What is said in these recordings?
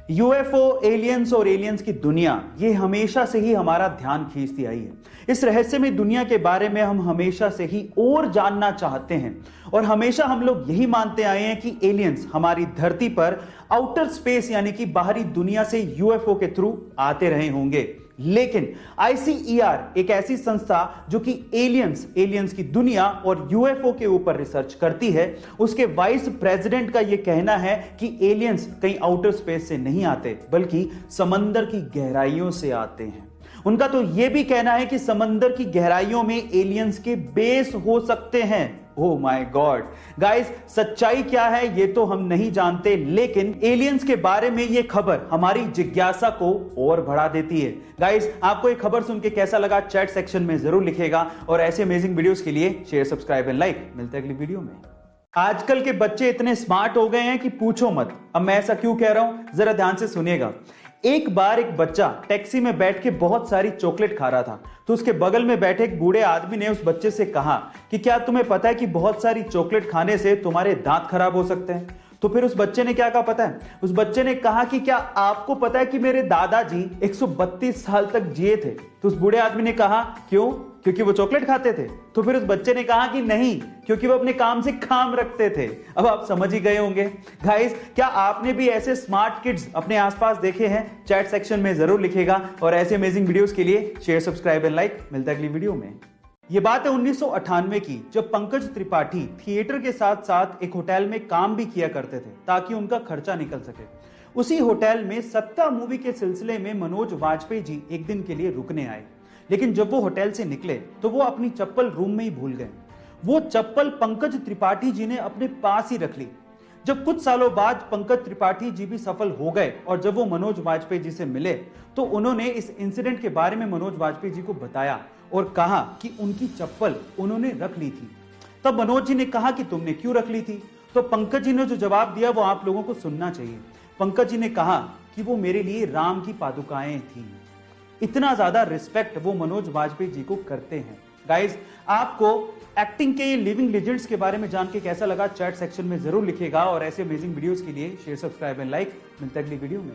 UFO, aliens और aliens की दुनिया ये हमेशा से ही हमारा ध्यान खींचती आई है। इस रहस्यमय दुनिया के बारे में हम हमेशा से ही और जानना चाहते हैं और हमेशा हम लोग यही मानते आए हैं कि एलियंस हमारी धरती पर आउटर स्पेस यानी कि बाहरी दुनिया से यूएफओ के थ्रू आते रहे होंगे। लेकिन आईसीईआर एक ऐसी संस्था जो कि एलियंस की दुनिया और यूएफओ के ऊपर रिसर्च करती है, उसके वाइस प्रेसिडेंट का यह कहना है कि एलियंस कहीं आउटर स्पेस से नहीं आते बल्कि समंदर की गहराइयों से आते हैं। उनका तो यह भी कहना है कि समंदर की गहराइयों में एलियंस के बेस हो सकते हैं। ओह माय गॉड गाइस, सच्चाई क्या है ये तो हम नहीं जानते, लेकिन एलियंस के बारे में ये खबर हमारी जिज्ञासा को और बढ़ा देती है। गाइस, आपको ये खबर सुन के कैसा लगा चैट सेक्शन में जरूर लिखिएगा और ऐसे अमेजिंग वीडियोस के लिए शेयर, सब्सक्राइब एंड लाइक। मिलते हैं अगली वीडियो में। आजकल के बच्चे इतने स्मार्ट हो गए हैं कि पूछो मत। अब मैं ऐसा क्यों कह रहा हूं, जरा ध्यान से सुनिएगा। एक बार एक बच्चा टैक्सी में बैठ के बहुत सारी चॉकलेट खा रहा था, तो उसके बगल में बैठे एक बूढ़े आदमी ने उस बच्चे से कहा कि क्या तुम्हें पता है कि बहुत सारी चॉकलेट खाने से तुम्हारे दांत खराब हो सकते हैं। तो फिर उस बच्चे ने क्या कहा पता है? उस बच्चे ने कहा कि क्या आपको पता है कि मेरे दादाजी 132 साल तक जिए थे। तो उस बूढ़े आदमी ने कहा क्यों? क्योंकि वो चॉकलेट खाते थे। तो फिर उस बच्चे ने कहा कि नहीं, क्योंकि वो अपने काम से काम रखते थे। अब आप समझ ही गए होंगे। गाइस, क्या आपने भी ऐसे स्मार्ट किड्स अपने आसपास देखे हैं? चैट सेक्शन में जरूर लिखेगा और ऐसे अमेजिंग वीडियोस के लिए शेयर, सब्सक्राइब एंड लाइक। मिलता है अगली वीडियो में। यह बात है 1998 की, जब पंकज त्रिपाठी थिएटर के साथ साथ एक होटल में काम भी किया करते थे ताकि उनका खर्चा निकल सके। उसी होटल में सत्ता मूवी के सिलसिले में मनोज वाजपेयी जी एक दिन के लिए रुकने आए, लेकिन जब वो होटल से निकले तो वो अपनी चप्पल रूम में ही भूल गए। वो चप्पल पंकज त्रिपाठी जी ने अपने पास ही रख ली। जब कुछ सालों बाद पंकज त्रिपाठी जी भी सफल हो गए और जब वो मनोज वाजपेयी जी से मिले तो उन्होंने इस इंसिडेंट के बारे में मनोज वाजपेयी जी को बताया और कहा कि उनकी चप्पल उन्होंने रख ली थी। तब मनोज जी ने कहा कि तुमने क्यों रख ली थी? तो पंकज जी ने जो जवाब दिया वो आप लोगों को सुनना चाहिए। पंकज जी ने कहा कि वो मेरे लिए राम की पादुकाएं थी। इतना ज्यादा रिस्पेक्ट वो मनोज वाजपेयी जी को करते हैं। गाइस, आपको एक्टिंग के ये लिविंग लेजेंड्स के बारे में जान के कैसा लगा चैट सेक्शन में जरूर लिखिएगा और ऐसे अमेजिंग वीडियोस के लिए शेयर, सब्सक्राइब एंड लाइक। मिलते हैं अगली वीडियो में।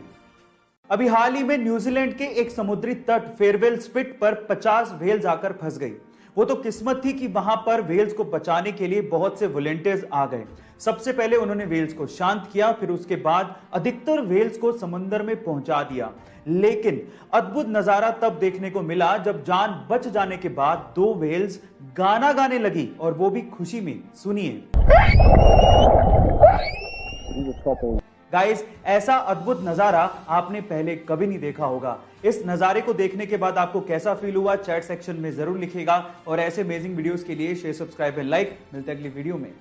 अभी हाल ही में न्यूजीलैंड के एक समुद्री तट फेयरवेल स्पिट पर 50 व्हेल्स आकर फंस गई। वो तो किस्मत थी कि वहां पर व्हेल्स को बचाने के लिए बहुत से वॉलंटियर्स आ गए। सबसे पहले उन्होंने व्हेल्स को शांत किया, फिर उसके बाद अधिकतर व्हेल्स को समंदर में पहुंचा दिया। लेकिन अद्भुत नजारा तब देखने को मिला जब जान बच जाने के बाद 2 व्हेल्स गाना गाने लगी, और वो भी खुशी में। सुनिए। गाइस, ऐसा अद्भुत नजारा आपने पहले कभी नहीं देखा होगा। इस नजारे को देखने के बाद आपको कैसा फील हुआ चैट सेक्शन में जरूर लिखिएगा और ऐसे अमेजिंग वीडियोस के लिए शेयर, सब्सक्राइब एंड लाइक। मिलते हैं अगली वीडियो में।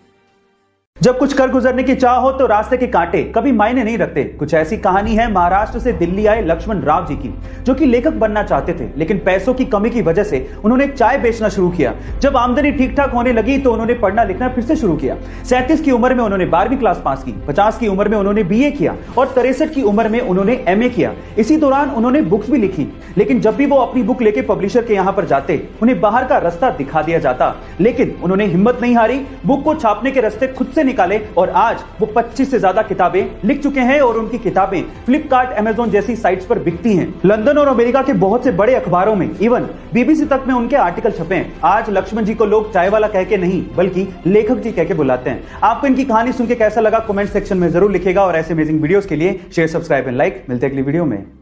जब कुछ कर गुजरने की चाह हो तो रास्ते के कांटे कभी मायने नहीं रखते। कुछ ऐसी कहानी है महाराष्ट्र से दिल्ली आए लक्ष्मण राव जी की, जो कि लेखक बनना चाहते थे, लेकिन पैसों की कमी की वजह से उन्होंने चाय बेचना शुरू किया। जब आमदनी ठीक ठाक होने लगी तो उन्होंने पढ़ना लिखना फिर से शुरू किया। 37 की उम्र में उन्होंने 12वीं क्लास पास की, 50 की उम्र में उन्होंने बीए किया और 63 की उम्र में उन्होंने एमए किया। इसी दौरान उन्होंने बुक्स भी लिखी, लेकिन जब भी वो अपनी बुक लेके पब्लिशर के यहाँ पर जाते उन्हें बाहर का रास्ता दिखा दिया जाता। लेकिन उन्होंने हिम्मत नहीं हारी, बुक को छापने के रास्ते खुद से निकाले और आज वो 25 से ज्यादा किताबें लिख चुके हैं और उनकी किताबें फ्लिपकार्ट, अमेज़न जैसी साइट्स पर बिकती हैं। लंदन और अमेरिका के बहुत से बड़े अखबारों में, इवन बीबीसी तक में उनके आर्टिकल छपे हैं। आज लक्ष्मण जी को लोग चाय वाला कह के नहीं बल्कि लेखक जी कह के बुलाते हैं। आपको इनकी कहानी सुन के कैसा लगा कमेंट सेक्शन में जरूर लिखेगा और ऐसे अमेजिंग वीडियोस के लिए शेयर, सब्सक्राइब एंड लाइक। मिलते हैं अगली वीडियो में।